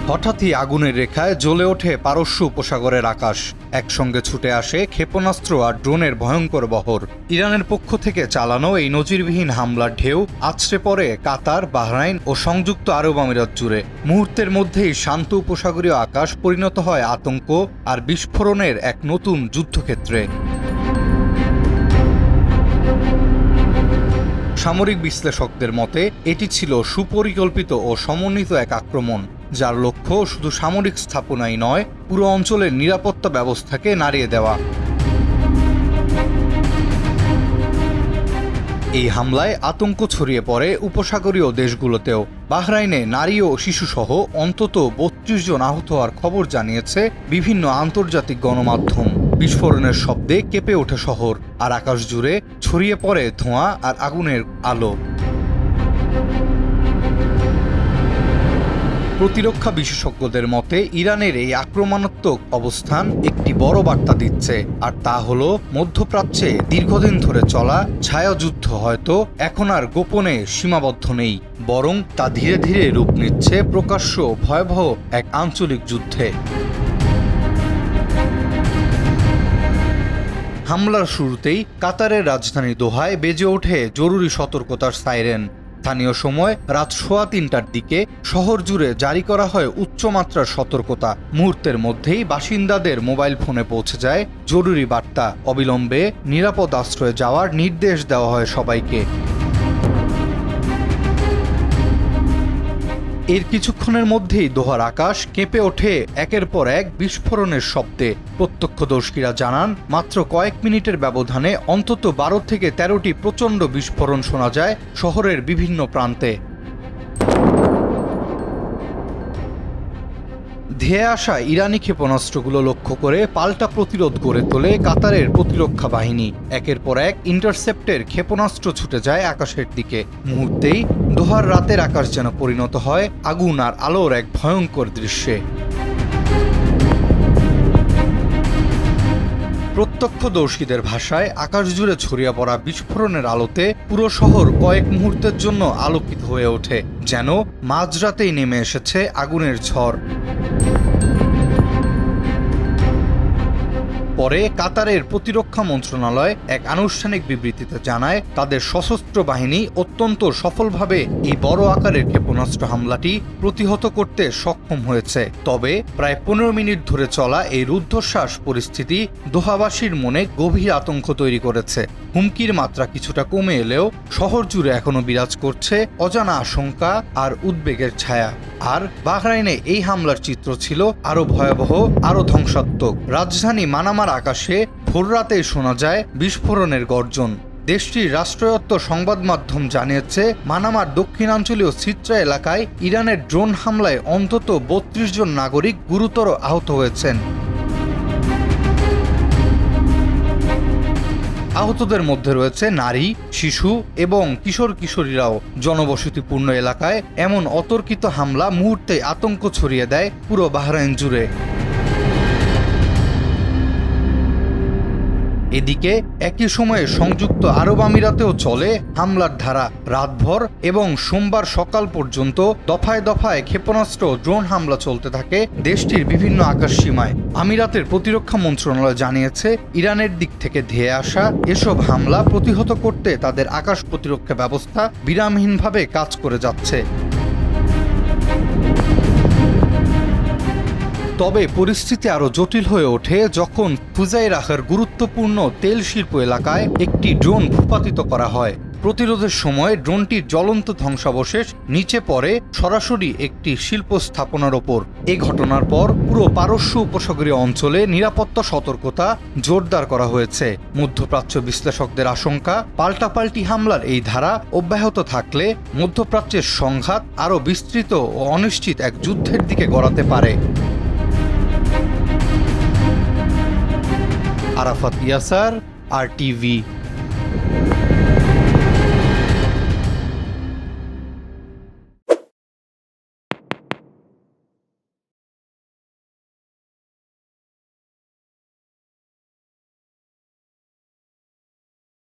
হঠাৎই আগুনের রেখায় জ্বলে ওঠে পারস্য উপসাগরের আকাশ। একসঙ্গে ছুটে আসে ক্ষেপণাস্ত্র আর ড্রোনের ভয়ঙ্কর বহর। ইরানের পক্ষ থেকে চালানো এই নজিরবিহীন হামলার ঢেউ আছড়ে পড়ে কাতার, বাহরাইন ও সংযুক্ত আরব আমিরাত জুড়ে। মুহূর্তের মধ্যেই শান্ত উপসাগরীয় আকাশ পরিণত হয় আতঙ্ক আর বিস্ফোরণের এক নতুন যুদ্ধক্ষেত্রে। সামরিক বিশ্লেষকদের মতে এটি ছিল সুপরিকল্পিত ও সমন্বিত এক আক্রমণ, যার লক্ষ্য শুধু সামরিক স্থাপনাই নয়, পুরো অঞ্চলের নিরাপত্তা ব্যবস্থাকে নাড়িয়ে দেওয়া। এই হামলায় আতঙ্ক ছড়িয়ে পড়ে উপসাগরীয় দেশগুলোতেও। বাহরাইনে নারী ও শিশুসহ অন্তত ৩২ জন আহত হওয়ার খবর জানিয়েছে বিভিন্ন আন্তর্জাতিক গণমাধ্যম। বিস্ফোরণের শব্দে কেঁপে ওঠে শহর, আর আকাশ জুড়ে ছড়িয়ে পড়ে ধোঁয়া আর আগুনের আলো। প্রতিরক্ষা বিশেষজ্ঞদের মতে ইরানের এই আক্রমণাত্মক অবস্থান একটি বড় বার্তা দিচ্ছে, আর তা হলো মধ্যপ্রাচ্যে দীর্ঘদিন ধরে চলা ছায়াযুদ্ধ হয়তো এখন আর গোপনে সীমাবদ্ধ নেই, বরং তা ধীরে ধীরে রূপ নিচ্ছে প্রকাশ্য ভয়াবহ এক আঞ্চলিক যুদ্ধে। হামলার শুরুতেই কাতারের রাজধানী দোহায় বেজে ওঠে জরুরি সতর্কতার সাইরেন। স্থানীয় সময় রাত ৩:৩০টার দিকে শহর জুড়ে জারি করা হয় উচ্চমাত্রার সতর্কতা। মুহূর্তের মধ্যেই বাসিন্দাদের মোবাইল ফোনে পৌঁছে যায় জরুরি বার্তা। অবিলম্বে নিরাপদ আশ্রয়ে যাওয়ার নির্দেশ দেওয়া হয় সবাইকে। এর কিছুক্ষণের মধ্যেই দোহার আকাশ কেঁপে ওঠে একের পর এক বিস্ফোরণের শব্দে। প্রত্যক্ষদর্শীরা জানান, মাত্র কয়েক মিনিটের ব্যবধানে অন্তত ১২ থেকে ১৩টি প্রচণ্ড বিস্ফোরণ শোনা যায় শহরের বিভিন্ন প্রান্তে। ধেয়ে আসা ইরানি ক্ষেপণাস্ত্রগুলো লক্ষ্য করে পাল্টা প্রতিরোধ গড়ে তোলে কাতারের প্রতিরক্ষা বাহিনী। একের পর এক ইন্টারসেপ্টের ক্ষেপণাস্ত্র ছুটে যায় আকাশের দিকে। মুহূর্তেই দোহার রাতের আকাশ যেন পরিণত হয় আগুন আর আলোর এক ভয়ঙ্কর দৃশ্যে। প্রত্যক্ষদর্শীদের ভাষায় আকাশ জুড়ে ছড়িয়ে পড়া বিস্ফোরণের আলোতে পুরো শহর কয়েক মুহূর্তের জন্য আলোকিত হয়ে ওঠে, যেন মাঝরাতেই নেমে এসেছে আগুনের ঝড়। পরে কাতারের প্রতিরক্ষা মন্ত্রণালয় এক আনুষ্ঠানিক বিবৃতিতে জানায়, তাদের সশস্ত্র বাহিনী অত্যন্ত সফলভাবে এই বড় আকারের ক্ষেপণাস্ত্র হামলাটি প্রতিহত করতে সক্ষম হয়েছে। তবে প্রায় ১৫ মিনিট ধরে চলা এই রুদ্ধশ্বাস পরিস্থিতি দোহাবাসীর মনে গভীর আতঙ্ক তৈরি করেছে। হুমকির মাত্রা কিছুটা কমে এলেও শহর জুড়ে এখনো বিরাজ করছে অজানা আশঙ্কা আর উদ্বেগের ছায়া। আর বাহরাইনে এই হামলার চিত্র ছিল আরো ভয়াবহ, আরো ধ্বংসাত্মক। রাজধানী মানামার আকাশে ভোররাতে শোনা যায় বিস্ফোরণের গর্জন। দেশটির রাষ্ট্রায়ত্ত সংবাদ মাধ্যম জানিয়েছে, মানামার দক্ষিণাঞ্চলীয় সিত্রা এলাকায় ইরানের ড্রোন হামলায় অন্তত ৩২ জন নাগরিক গুরুতর আহত হয়েছেন। আহতদের মধ্যে রয়েছে নারী, শিশু এবং কিশোর কিশোরীরাও। জনবসতিপূর্ণ এলাকায় এমন অতর্কিত হামলা মুহূর্তে আতঙ্ক ছড়িয়ে দেয় পুরো বাহরাইন জুড়ে। এদিকে একই সময়ে সংযুক্ত আরব আমিরাতেও চলে হামলার ধারা। রাতভর এবং সোমবার সকাল পর্যন্ত দফায় দফায় ক্ষেপণাস্ত্র ড্রোন হামলা চলতে থাকে দেশটির বিভিন্ন আকাশসীমায়। আমিরাতের প্রতিরক্ষা মন্ত্রণালয় জানিয়েছে, ইরানের দিক থেকে ধেয়ে আসা এসব হামলা প্রতিহত করতে তাদের আকাশ প্রতিরক্ষা ব্যবস্থা বিরামহীনভাবে কাজ করে যাচ্ছে। তবে পরিস্থিতি আরও জটিল হয়ে ওঠে যখন ফুজাইরাহের গুরুত্বপূর্ণ তেল শিল্প এলাকায় একটি ড্রোন ভূপাতিত করা হয়। প্রতিরোধের সময় ড্রোনটির জ্বলন্ত ধ্বংসাবশেষ নিচে পড়ে সরাসরি একটি শিল্প স্থাপনার ওপর। এই ঘটনার পর পুরো পারস্য উপসাগরীয় অঞ্চলে নিরাপত্তা সতর্কতা জোরদার করা হয়েছে। মধ্যপ্রাচ্য বিশ্লেষকদের আশঙ্কা, পাল্টাপাল্টি হামলার এই ধারা অব্যাহত থাকলে মধ্যপ্রাচ্যের সংঘাত আরও বিস্তৃত ও অনিশ্চিত এক যুদ্ধের দিকে গড়াতে পারে। আরাফাত ইয়াসার, RTV।